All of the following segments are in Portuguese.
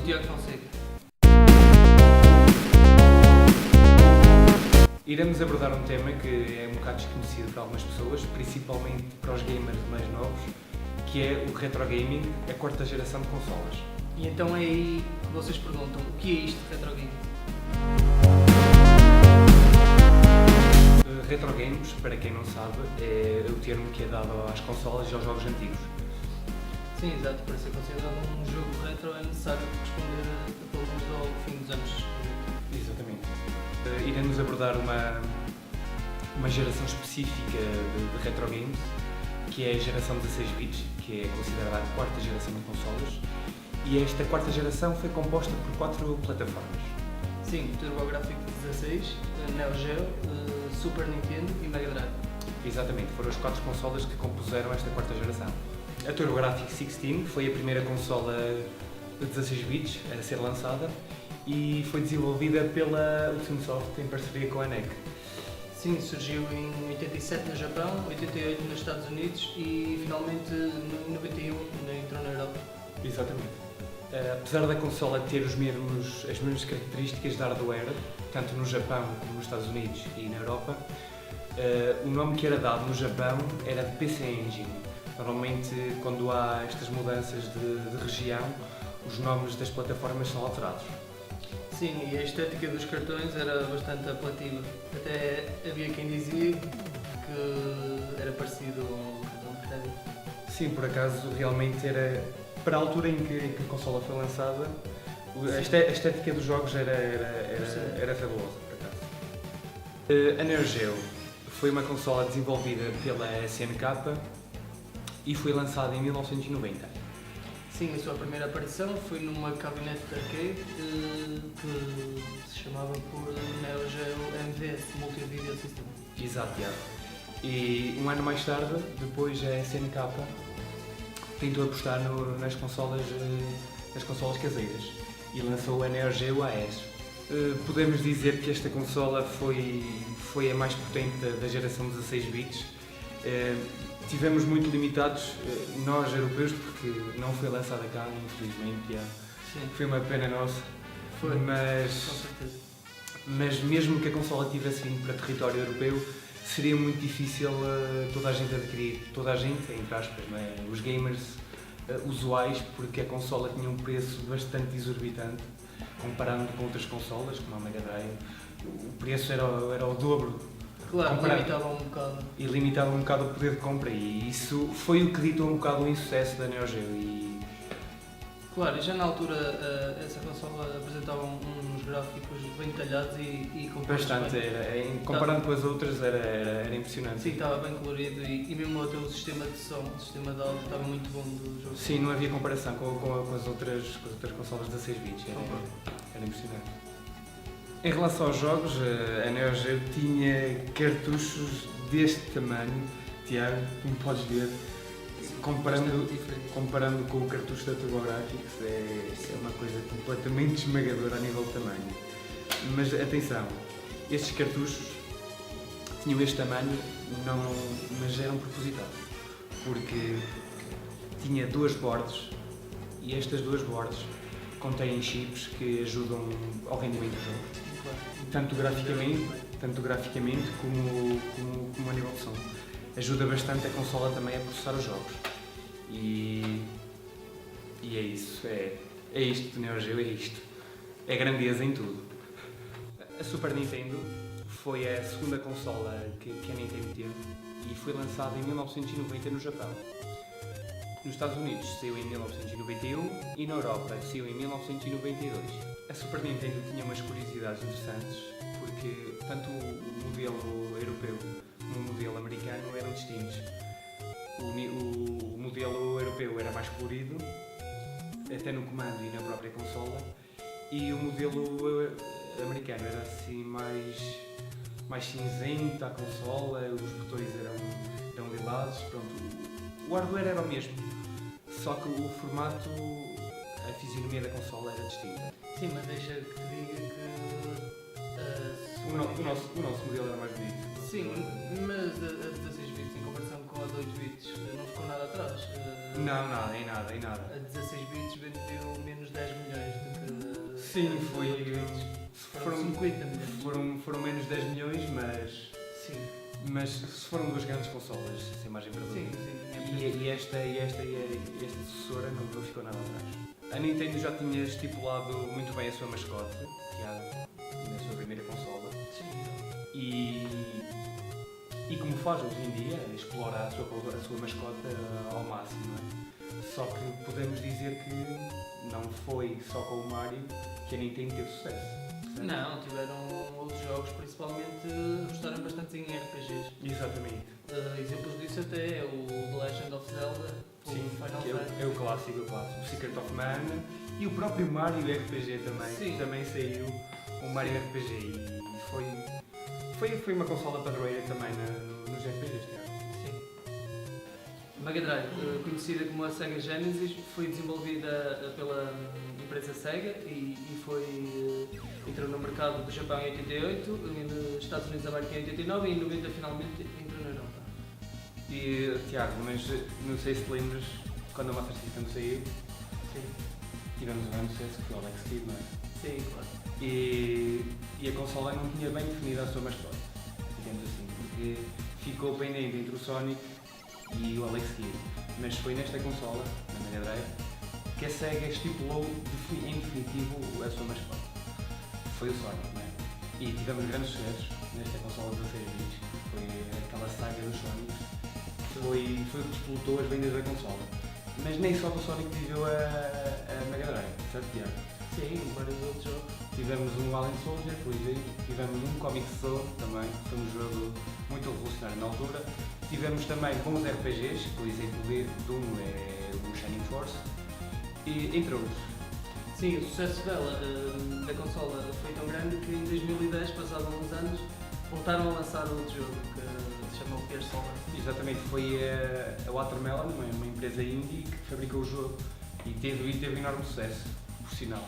Tiago Fonseca. Iremos abordar um tema que é um bocado desconhecido para algumas pessoas, principalmente para os gamers mais novos, que é o retro gaming, a quarta geração de consolas. E então é aí que vocês perguntam, o que é isto de retro game? Retro games, para quem não sabe, é o termo que é dado às consolas e aos jogos antigos. Sim, exato, para ser considerado um jogo retro é necessário responder pelo menos ao fim dos anos. Exatamente. Iremos abordar uma geração específica de retro games, que é a geração 16 bits, que é considerada a quarta geração de consolas, e esta quarta geração foi composta por 4 plataformas. Sim, TurboGrafx 16, Neo Geo, Super Nintendo e Mega Drive. Exatamente, foram as 4 consolas que compuseram esta quarta geração. A TurboGrafx 16 foi a primeira consola de 16 bits a ser lançada e foi desenvolvida pela Ultimsoft em parceria com a NEC. Sim, surgiu em 87 no Japão, 88 nos Estados Unidos e finalmente em 91 entrou na Europa. Exatamente. Apesar da consola ter as mesmas características de hardware, tanto no Japão como nos Estados Unidos e na Europa, o nome que era dado no Japão era de PC Engine. Normalmente, quando há estas mudanças de região, os nomes das plataformas são alterados. Sim, e a estética dos cartões era bastante apelativa. Até havia quem dizia que era parecido a um cartão de crédito. Sim, por acaso, realmente era... Para a altura em que a consola foi lançada, a estética dos jogos era fabulosa, por acaso. A Neo Geo foi uma consola desenvolvida pela SNK e foi lançada em 1990. Sim, a sua primeira aparição foi numa cabinete de arcade que se chamava por Neo Geo MVS, Multi-Video System. Exato, Tiago. E um ano mais tarde, depois a SNK tentou apostar nas consolas caseiras e lançou a Neo Geo AES. Podemos dizer que esta consola foi a mais potente da geração 16 bits. Tivemos muito limitados, nós europeus, porque não foi lançada cá, infelizmente. Sim. Foi uma pena nossa. Foi, com mas certeza. Mas mesmo que a consola tivesse vindo para território europeu, seria muito difícil toda a gente adquirir, toda a gente, entre aspas, não é? Os gamers usuais, porque a consola tinha um preço bastante exorbitante, comparando com outras consolas, como a Mega Drive. O preço era o dobro. Claro, limitava um bocado. E limitava um bocado o poder de compra, e isso foi o que ditou um bocado o insucesso da Neo Geo. Claro, e já na altura essa consola apresentava uns gráficos bem detalhados e com Bastante, comparando com as outras era impressionante. Sim, estava bem colorido e mesmo até o sistema de som, o sistema de áudio estava muito bom do jogo. Sim, não havia comparação com as outras consolas de 16 bits, era impressionante. Em relação aos jogos, a Neo Geo tinha cartuchos deste tamanho, Tiago, como podes ver. Comparando com o cartucho da TurboGrafx, é uma coisa completamente esmagadora a nível de tamanho. Mas atenção, estes cartuchos tinham este tamanho, mas eram propositados, porque tinha 2 bordas e estas 2 bordas contêm chips que ajudam ao rendimento do jogo, tanto graficamente como a nível de som. Ajuda bastante a consola também a processar os jogos. E é isso, é isto de Neo Geo, é isto. É grandeza em tudo. A Super Nintendo foi a segunda consola que a Nintendo teve e foi lançada em 1990 no Japão. Nos Estados Unidos saiu em 1991 e na Europa saiu em 1992. A Super Nintendo tinha umas curiosidades interessantes, porque tanto o modelo europeu como o modelo americano eram distintos. O modelo europeu era mais colorido, até no comando e na própria consola, e o modelo americano era assim mais cinzento à consola, os botões eram lilazes, pronto. O hardware era o mesmo, só que o formato, a fisionomia da consola era distinta. Sim, mas deixa que te diga que o nosso modelo era mais bonito. Sim, mas a 16 bits em comparação com a de 8 bits não ficou nada atrás. Não, nada, em nada. A 16 bits vendeu menos 10 milhões do que Sim, a foi. 8 bits. Foram 50 milhões. Foram menos 10 milhões, mas. Sim. Mas se foram duas grandes consolas, sem margem para dúvida. Sim. E esta sucessora não ficou nada atrás. A Nintendo já tinha estipulado muito bem a sua mascote, na sua primeira consola. Sim. E como faz hoje em dia, explora a sua mascota ao máximo, não é? Só que podemos dizer que não foi só com o Mario que a Nintendo teve sucesso. Certo? Não, tiveram outros jogos, principalmente gostaram bastante em RPGs. Exatamente. Exemplos disso até é o The Legend of Zelda, o Sim, Final que Fantasy. é o clássico. O Secret of Mana e o próprio Mario RPG também. Sim. Também saiu o Mario RPG e foi uma consola padroeira também nos RPGs, Sim. Mega Drive, conhecida como a Sega Genesis, foi desenvolvida pela empresa Sega e entrou no mercado do Japão em 88, nos Estados Unidos da América em 89 e em 90 finalmente entrou na Europa. E Tiago, mas não sei se te lembras quando a Master System saiu, Sim. tivemos um grande sucesso que foi o Alex Kidd, não é? Sim, claro. E a consola não tinha bem definida a sua mascote, digamos assim, porque ficou pendente entre o Sonic e o Alex Kidd. Mas foi nesta consola, na Mega Drive, que a Sega estipulou em definitivo a sua mascote. Foi o Sonic, não é? E tivemos grandes sucessos nesta consola 16 bits, foi aquela saga dos Sonics, foi o que explotou as vendas da consola. Mas nem só do Sonic viveu a Mega Drive, certo, Tiago? Sim, vários outros jogos. Tivemos um Alien Soldier, por exemplo, tivemos um Comic Zone também, foi um jogo muito revolucionário na altura. Tivemos também bons RPGs, por exemplo, de um é o Shining Force, e entre outros. Sim, o sucesso dela, da consola, foi tão grande que em 2010, passados alguns anos, voltaram a lançar outro jogo que se chama o Gears Solid. Exatamente, foi a Watermelon, uma empresa indie que fabricou o jogo e teve enorme sucesso, por sinal.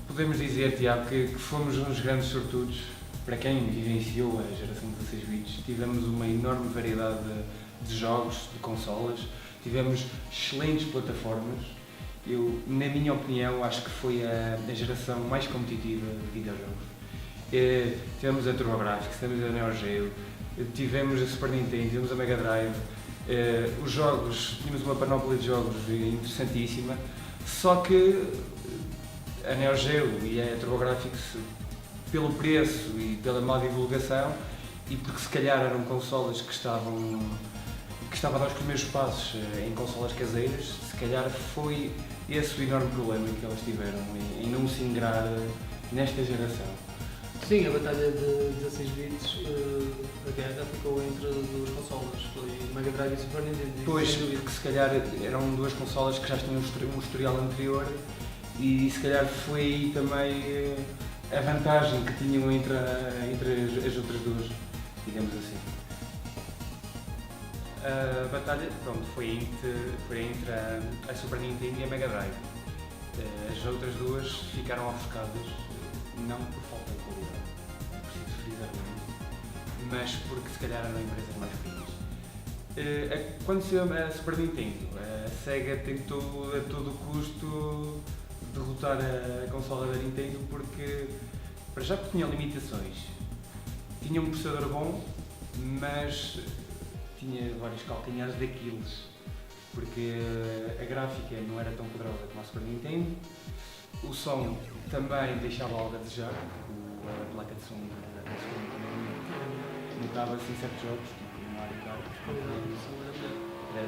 Podemos dizer, Tiago, que fomos uns grandes sortudos. Para quem vivenciou a geração 16 bits, tivemos uma enorme variedade de jogos, de consolas, tivemos excelentes plataformas. Eu, na minha opinião, acho que foi a geração mais competitiva de videojogos. Tivemos a TurboGrafx, tivemos a Neo Geo, tivemos a Super Nintendo, tivemos a Mega Drive. Os jogos, tínhamos uma panóplia de jogos interessantíssima, só que a Neo Geo e a TurboGrafx, pelo preço e pela má divulgação, e porque se calhar eram consolas que estavam a dar os primeiros passos em consolas caseiras, se calhar foi esse o enorme problema que elas tiveram em não se ingrar nesta geração. Sim, a batalha de 16 bits, a guerra ficou entre duas consolas, foi Mega Drive e Super Nintendo. Pois, que se calhar eram duas consolas que já tinham um historial anterior e se calhar foi aí também a vantagem que tinham entre as outras duas, digamos assim. A batalha, pronto, foi entre a Super Nintendo e a Mega Drive. As outras duas ficaram ofuscadas, não por falta de qualidade, é preciso frisar bem, mas porque se calhar eram empresas mais pequenas. Quando saiu a Super Nintendo, a Sega tentou a todo custo derrotar a consola da Nintendo porque, para já porque tinha limitações, tinha um processador bom, mas tinha vários calcanhares daqueles, porque a gráfica não era tão poderosa como a Super Nintendo, o som também deixava algo a desejar, a placa de som da Super Nintendo notava-se em certos jogos, tipo o Mario Kart, era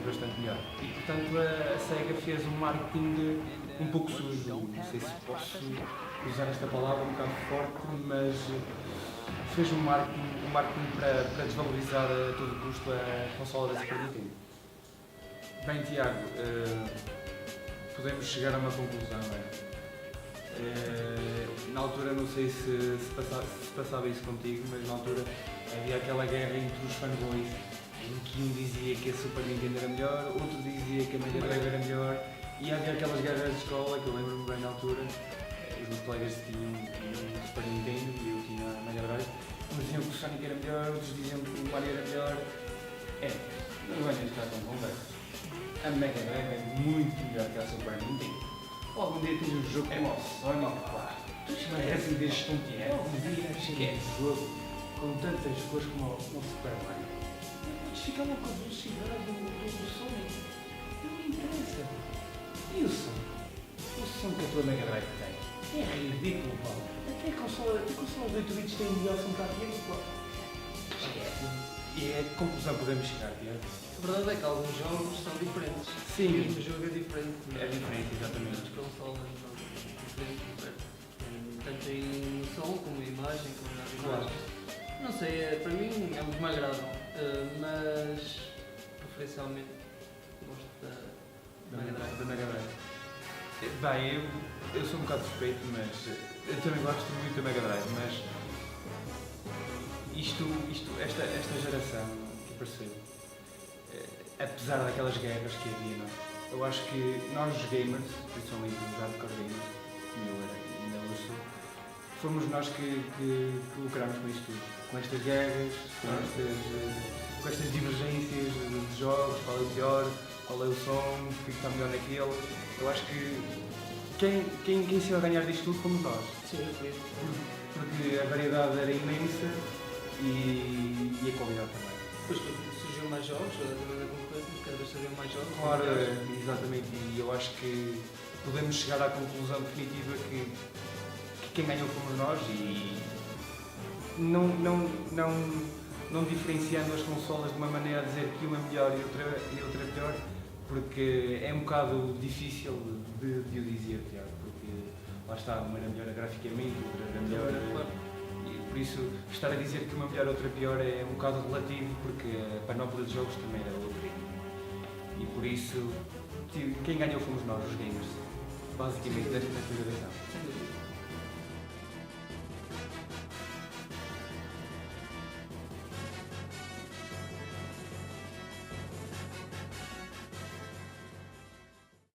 bastante melhor. E portanto a Sega fez um marketing um pouco sujo, não sei se posso usar esta palavra um bocado forte, mas fez um marketing para desvalorizar a todo custo a consola da Super Nintendo. Bem, Tiago, podemos chegar a uma conclusão, não é? Na altura, não sei se passava isso contigo, mas na altura havia aquela guerra entre os fanboys, em que um dizia que a Super Nintendo era melhor, outro dizia que a Mega Drive era melhor, e havia aquelas guerras de escola que eu lembro-me bem na altura. Os meus colegas tinham Super Nintendo o Mario era melhor. Não vai estar tão conversa. A Mega Drive é muito melhor que a Super Nintendo. Algum dia tens um jogo como o Sonic, pá. Tu esquece de gestão que é. Algum dia esquece um jogo com tantas cores como o Super Mario. Podes ficar lá com a velocidade do Sonic. Não interessa. E o som? O som que a tua Mega Drive tem é ridículo, pá. Até a consola de 8 bits tem melhor som que a Diego, pá. Esquece. E é a conclusão que podemos chegar, Diego. A verdade é que alguns jogos são diferentes. Sim. O mesmo jogo é diferente. É diferente, exatamente. As consolas são diferentes. Tanto em som, como em imagem, como nas Claro. imagens. Não sei, para mim é muito me agradam. Mas preferencialmente gosto da Mega Drive. Da Mega Drive. Bem, eu sou um bocado suspeito, mas eu também gosto muito da Mega Drive, mas esta geração que apareceu, apesar daquelas guerras que havia, não? Eu acho que nós os gamers, principalmente os hardcore gamers, como eu era e ainda hoje sou, fomos nós que lucrámos com isto tudo. Com estas guerras, com estas divergências de jogos, qual é o pior, qual é o som, o que está melhor naquele. Eu acho que quem se vai ganhar disto tudo fomos nós. Sim, eu fui. Porque a variedade era imensa e a qualidade também. Depois surgiu mais jogos, também na concorrência, cada vez surgiam mais jogos. Claro, exatamente. E eu acho que podemos chegar à conclusão definitiva que quem ganhou fomos nós e não diferenciando as consolas de uma maneira a dizer que uma é melhor e outra é pior, porque é um bocado difícil de o dizer, Tiago, porque lá está, uma era melhor graficamente, outra era melhor. E por isso, estar a dizer que uma melhor e outra pior é um bocado relativo, porque a panóplia de jogos também era outra. E por isso, quem ganhou fomos nós, os gamers, basicamente, desta geração.